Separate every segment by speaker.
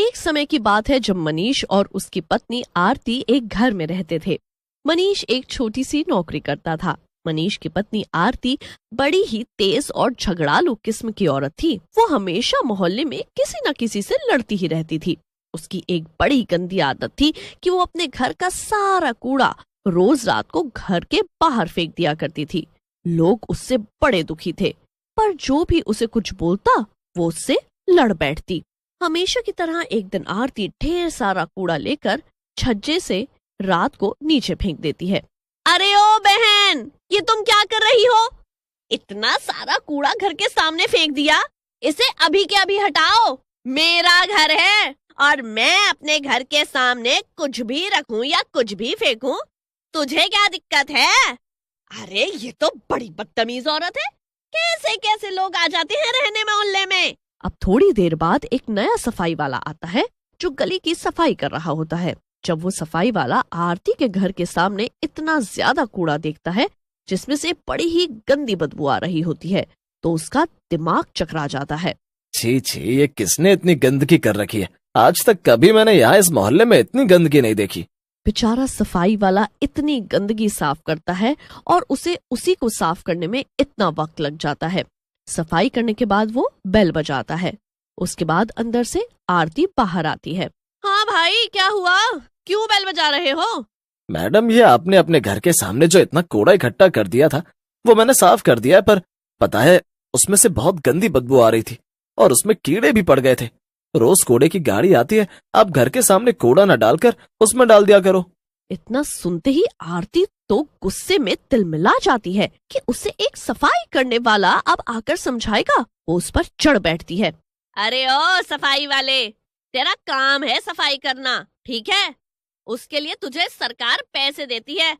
Speaker 1: एक समय की बात है जब मनीष और उसकी पत्नी आरती एक घर में रहते थे। मनीष एक छोटी सी नौकरी करता था। मनीष की पत्नी आरती बड़ी ही तेज और झगड़ालू किस्म की औरत थी। वो हमेशा मोहल्ले में किसी न किसी से लड़ती ही रहती थी। उसकी एक बड़ी गंदी आदत थी कि वो अपने घर का सारा कूड़ा रोज रात को घर के बाहर फेंक दिया करती थी। लोग उससे बड़े दुखी थे, पर जो भी उसे कुछ बोलता वो उससे लड़ बैठती। हमेशा की तरह एक दिन आरती ढेर सारा कूड़ा लेकर छज्जे से रात को नीचे फेंक देती है। अरे ओ बहन, ये तुम क्या कर रही हो? इतना सारा कूड़ा घर के सामने फेंक दिया, इसे अभी के अभी हटाओ। मेरा घर है और मैं अपने घर के सामने कुछ भी रखूं या कुछ भी फेंकूं, तुझे क्या दिक्कत है? अरे ये तो बड़ी बदतमीज औरत है। कैसे कैसे लोग आ जाते हैं रहने मोहल्ले में। अब थोड़ी देर बाद एक नया सफाई वाला आता है जो गली की सफाई कर रहा होता है। जब वो सफाई वाला आरती के घर के सामने इतना ज्यादा कूड़ा देखता है जिसमें से बड़ी ही गंदी बदबू आ रही होती है, तो उसका दिमाग चकरा जाता है।
Speaker 2: छी छी, ये किसने इतनी गंदगी कर रखी है? आज तक कभी मैंने यहाँ इस मोहल्ले में इतनी गंदगी नहीं देखी।
Speaker 1: बेचारा सफाई वाला इतनी गंदगी साफ करता है और उसे उसी को साफ करने में इतना वक्त लग जाता है। सफाई करने के बाद वो बेल बजाता है। उसके बाद अंदर से आरती बाहर आती है। हाँ भाई, क्या हुआ? क्यों बेल बजा रहे हो?
Speaker 2: मैडम, ये आपने अपने घर के सामने जो इतना कूड़ा इकट्ठा कर दिया था वो मैंने साफ कर दिया है, पर पता है उसमें से बहुत गंदी बदबू आ रही थी और उसमें कीड़े भी पड़ गए थे। रोज कूड़े की गाड़ी आती है, आप घर के सामने कूड़ा न डालकर उसमें डाल दिया करो।
Speaker 1: इतना सुनते ही आरती तो गुस्से में तिलमिला जाती है कि उसे एक सफाई करने वाला अब आकर समझाएगा। वो उस पर चढ़ बैठती है। अरे ओ सफाई वाले, तेरा काम है सफाई करना, ठीक है? उसके लिए तुझे सरकार पैसे देती है।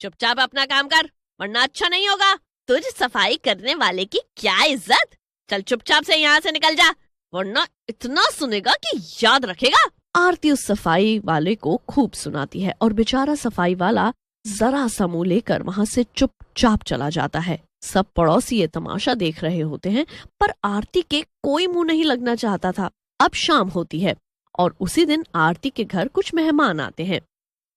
Speaker 1: चुपचाप अपना काम कर, वरना अच्छा नहीं होगा। तुझ सफाई करने वाले की क्या इज्जत? चल चुपचाप से यहाँ से निकल जा, वरना इतना सुनेगा कि याद रखेगा। आरती उस सफाई वाले को खूब सुनाती है और बेचारा सफाई वाला जरा सा मुंह लेकर वहां से चुपचाप चला जाता है। सब पड़ोसी ये तमाशा देख रहे होते हैं, पर आरती के कोई मुंह नहीं लगना चाहता था। अब शाम होती है और उसी दिन आरती के घर कुछ मेहमान आते हैं।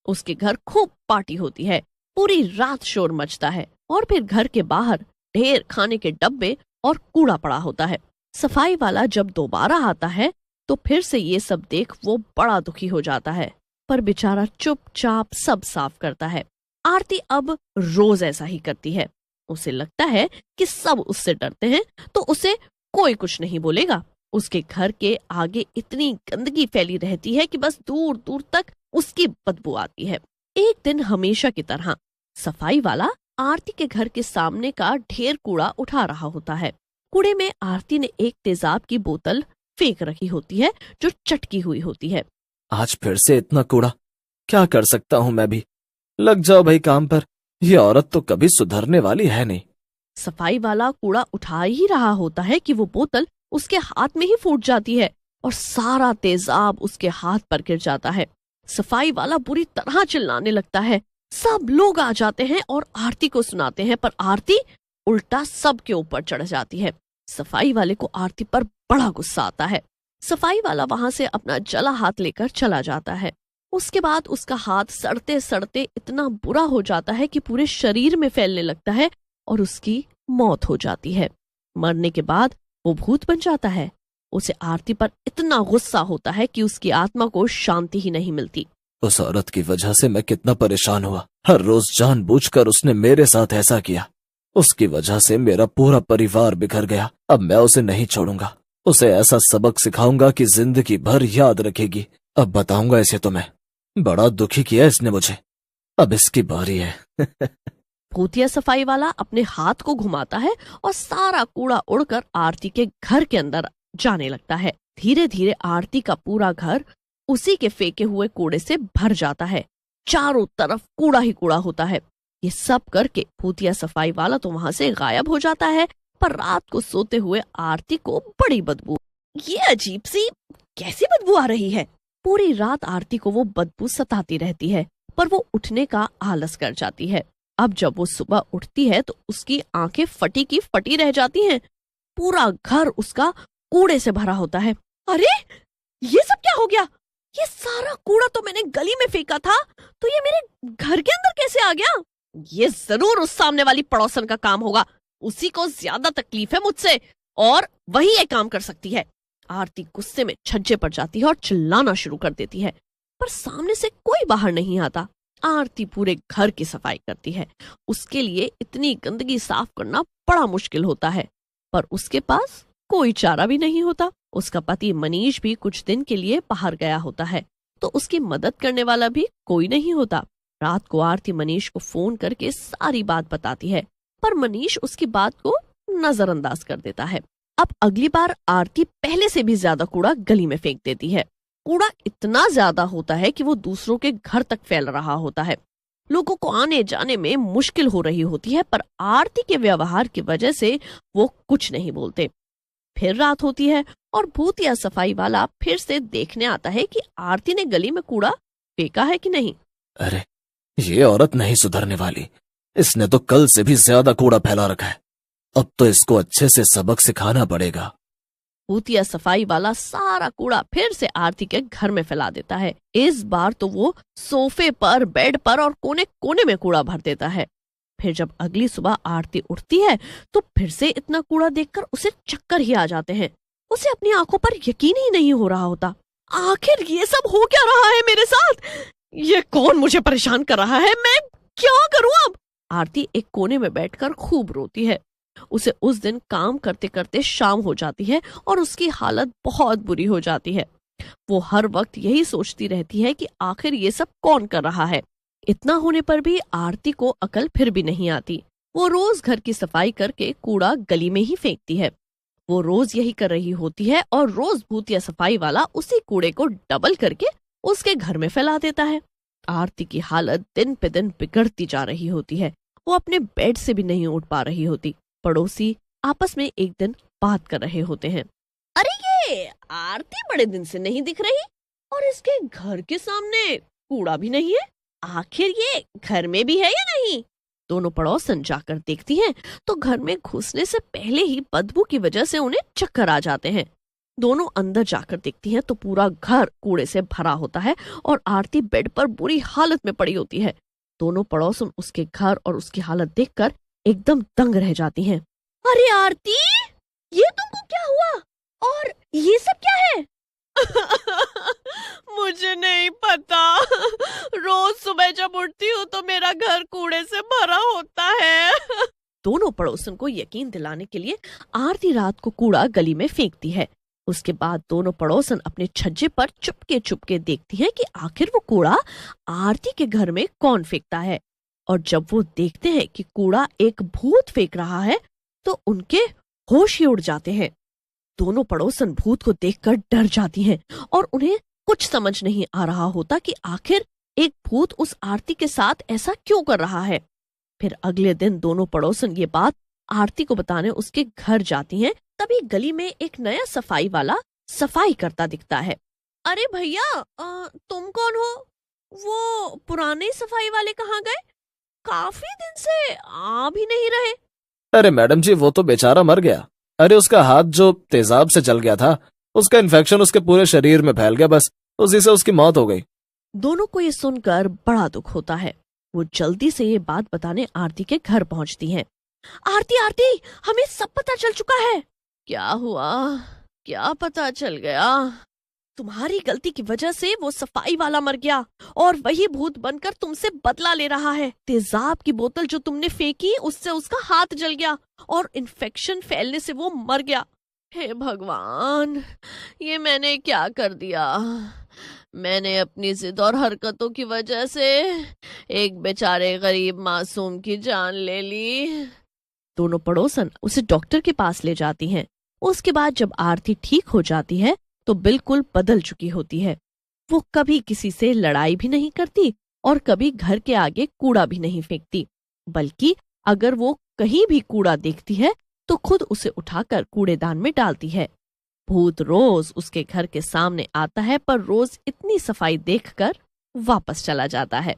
Speaker 1: उसके घर खूब पार्टी होती है, पूरी रात शोर मचता है और फिर घर के बाहर ढेर खाने के डब्बे और कूड़ा पड़ा होता है। सफाई वाला जब दोबारा आता है तो फिर से ये सब देख वो बड़ा दुखी हो जाता है, पर बेचारा चुपचाप सब साफ करता है। आरती अब रोज ऐसा ही करती है। उसे लगता है कि सब उससे डरते हैं तो उसे कोई कुछ नहीं बोलेगा। उसके घर के आगे इतनी गंदगी फैली रहती है कि बस दूर दूर तक उसकी बदबू आती है। एक दिन हमेशा की तरह सफाई वाला आरती के घर के सामने का ढेर कूड़ा उठा रहा होता है। कूड़े में आरती ने एक तेजाब की बोतल फेंक रखी होती है जो चटकी हुई होती है।
Speaker 2: आज फिर से इतना कूड़ा, क्या कर सकता हूँ मैं भी। लग जाओ भाई काम पर, ये औरत तो कभी सुधरने वाली है नहीं।
Speaker 1: सफाई वाला कूड़ा उठा ही रहा होता है कि वो बोतल उसके हाथ में ही फूट जाती है और सारा तेजाब उसके हाथ पर गिर जाता है। सफाई वाला बुरी तरह चिल्लाने लगता है। सब लोग आ जाते हैं और आरती को सुनाते हैं, पर आरती उल्टा सबके ऊपर चढ़ जाती है। सफाई वाले को आरती पर बड़ा गुस्सा आता है। सफाई वाला वहां से अपना जला हाथ लेकर चला जाता है। उसके बाद उसका हाथ सड़ते सड़ते इतना बुरा हो जाता है कि पूरे शरीर में फैलने लगता है और उसकी मौत हो जाती है। मरने के बाद वो भूत बन जाता है। उसे आरती पर इतना गुस्सा होता है कि उसकी आत्मा को शांति ही नहीं मिलती।
Speaker 2: उस औरत की वजह से मैं कितना परेशान हुआ। हर रोज जानबूझकर उसने मेरे साथ ऐसा किया। उसकी वजह से मेरा पूरा परिवार बिखर गया। अब मैं उसे नहीं छोड़ूंगा। उसे ऐसा सबक सिखाऊंगा कि जिंदगी भर याद रखेगी। अब बताऊंगा इसे तो मैं। बड़ा दुखी किया इसने मुझे, अब इसकी बारी है।
Speaker 1: भूतिया सफाई वाला अपने हाथ को घुमाता है और सारा कूड़ा उड़कर आरती के घर के अंदर जाने लगता है। धीरे धीरे आरती का पूरा घर उसी के फेंके हुए कूड़े से भर जाता है। चारों तरफ कूड़ा ही कूड़ा होता है। ये सब करके भूतिया सफाई वाला तो वहां से गायब हो जाता है, पर रात को सोते हुए आरती को बड़ी बदबू, ये अजीब सी कैसी बदबू आ रही है। पूरी रात आरती को वो बदबू सताती रहती है, पर वो उठने का आलस कर जाती है। अब जब वो सुबह उठती है तो उसकी आंखें फटी की फटी रह जाती हैं। पूरा घर उसका कूड़े से भरा होता है। अरे ये सब क्या हो गया? ये सारा कूड़ा तो मैंने गली में फेंका था, तो ये मेरे घर के अंदर कैसे आ गया? ये जरूर उस सामने वाली पड़ोसन का काम होगा। उसी को ज्यादा तकलीफ है मुझसे और वही ये काम कर सकती है। आरती गुस्से में छज्जे पर जाती है और चिल्लाना शुरू कर देती है, पर सामने से कोई बाहर नहीं आता। आरती पूरे घर की सफाई करती है। उसके लिए इतनी गंदगी साफ करना बड़ा मुश्किल होता है, पर उसके पास कोई चारा भी नहीं होता। उसका पति मनीष भी कुछ दिन के लिए बाहर गया होता है, तो उसकी मदद करने वाला भी कोई नहीं होता। रात को आरती मनीष को फोन करके सारी बात बताती है, पर मनीष उसकी बात को नजरअंदाज कर देता है। अब अगली बार आरती पहले से भी ज्यादा कूड़ा गली में फेंक देती है। कूड़ा इतना ज्यादा होता है कि वो दूसरों के घर तक फैल रहा होता है। लोगों को आने जाने में मुश्किल हो रही होती है, पर आरती के व्यवहार की वजह से वो कुछ नहीं बोलते। फिर रात होती है और भूतिया सफाई वाला फिर से देखने आता है कि आरती ने गली में कूड़ा फेंका है कि नहीं।
Speaker 2: अरे, ये औरत नहीं सुधरने वाली। इसने तो कल से भी ज्यादा कूड़ा फैला रखा है। अब तो इसको अच्छे से सबक सिखाना पड़ेगा।
Speaker 1: भूतिया सफाई वाला सारा कूड़ा फिर से आरती के घर में फैला देता है। इस बार तो वो सोफे पर, बेड पर और कोने कोने में कूड़ा भर देता है। फिर जब अगली सुबह आरती उठती है तो फिर से इतना कूड़ा देखकर उसे चक्कर ही आ जाते हैं। उसे अपनी आंखों पर यकीन ही नहीं हो रहा होता। आखिर ये सब हो क्या रहा है मेरे साथ? ये कौन मुझे परेशान कर रहा है? मैं क्या करूं अब? आरती एक कोने में बैठकर खूब रोती है। उसे उस दिन काम करते करते शाम हो जाती है और उसकी हालत बहुत बुरी हो जाती है। वो हर वक्त यही सोचती रहती है कि आखिर ये सब कौन कर रहा है। इतना होने पर भी आरती को अकल फिर भी नहीं आती। वो रोज घर की सफाई करके कूड़ा गली में ही फेंकती है। वो रोज यही कर रही होती है और रोज भूतिया सफाई वाला उसी कूड़े को डबल करके उसके घर में फैला देता है। आरती की हालत दिन पे दिन बिगड़ती जा रही होती है। वो अपने बेड से भी नहीं उठ पा रही होती। पड़ोसी आपस में एक दिन बात कर रहे होते हैं। अरे, ये आरती बड़े दिन से नहीं दिख रही और इसके घर के सामने कूड़ा भी नहीं है। आखिर ये घर में भी है या नहीं? दोनों पड़ोसन जाकर देखती हैं तो घर में घुसने से पहले ही बदबू की वजह से उन्हें चक्कर आ जाते हैं। दोनों अंदर जाकर देखती हैं तो पूरा घर कूड़े से भरा होता है और आरती बेड पर बुरी हालत में पड़ी होती है। दोनों पड़ोसन उसके घर और उसकी हालत देखकर एकदम दंग रह जाती हैं। अरे आरती, ये तुमको क्या हुआ? और ये सब क्या है? मुझे नहीं पता। रोज सुबह जब उठती हूँ तो मेरा घर कूड़े से भरा होता है। दोनों पड़ोसन को यकीन दिलाने के लिए आरती रात को कूड़ा गली में फेंकती है। उसके बाद दोनों पड़ोसन अपने छज्जे पर चुपके चुपके देखती हैं कि आखिर वो कूड़ा आरती के घर में कौन फेंकता है। और जब वो देखते हैं कि कूड़ा एक भूत फेंक रहा है तो उनके होश ही उड़ जाते हैं। दोनों पड़ोसन भूत को देखकर डर जाती हैं और उन्हें कुछ समझ नहीं आ रहा होता कि आखिर एक भूत उस आरती के साथ ऐसा क्यों कर रहा है। फिर अगले दिन दोनों पड़ोसन ये बात आरती को बताने उसके घर जाती हैं। तभी गली में एक नया सफाई वाला सफाई करता दिखता है। अरे भैया, तुम कौन हो? वो पुराने सफाई वाले कहाँ गए? काफी दिन से आ भी नहीं रहे।
Speaker 2: अरे मैडम जी, वो तो बेचारा मर गया। अरे उसका हाथ जो तेजाब से जल गया था, उसका इन्फेक्शन उसके पूरे शरीर में फैल गया, बस उसी से उसकी मौत हो गई।
Speaker 1: दोनों को ये सुनकर बड़ा दुख होता है। वो जल्दी से ये बात बताने आरती के घर पहुंचती हैं। आरती, आरती, हमें सब पता चल चुका है। क्या हुआ? क्या पता चल गया? तुम्हारी गलती की वजह से वो सफाई वाला मर गया और वही भूत बनकर तुमसे बदला ले रहा है। तेजाब की बोतल जो तुमने फेंकी उससे उसका हाथ जल गया और इन्फेक्शन फैलने से वो मर गया। हे भगवान, ये मैंने क्या कर दिया? मैंने अपनी जिद और हरकतों की वजह से एक बेचारे गरीब मासूम की जान ले ली। दोनों पड़ोसन उसे डॉक्टर के पास ले जाती हैं। उसके बाद जब आरती ठीक हो जाती है तो बिल्कुल बदल चुकी होती है। वो कभी किसी से लड़ाई भी नहीं करती और कभी घर के आगे कूड़ा भी नहीं फेंकती, बल्कि अगर वो कहीं भी कूड़ा देखती है तो खुद उसे उठाकर कूड़ेदान में डालती है। भूत रोज उसके घर के सामने आता है, पर रोज इतनी सफाई देखकर वापस चला जाता है।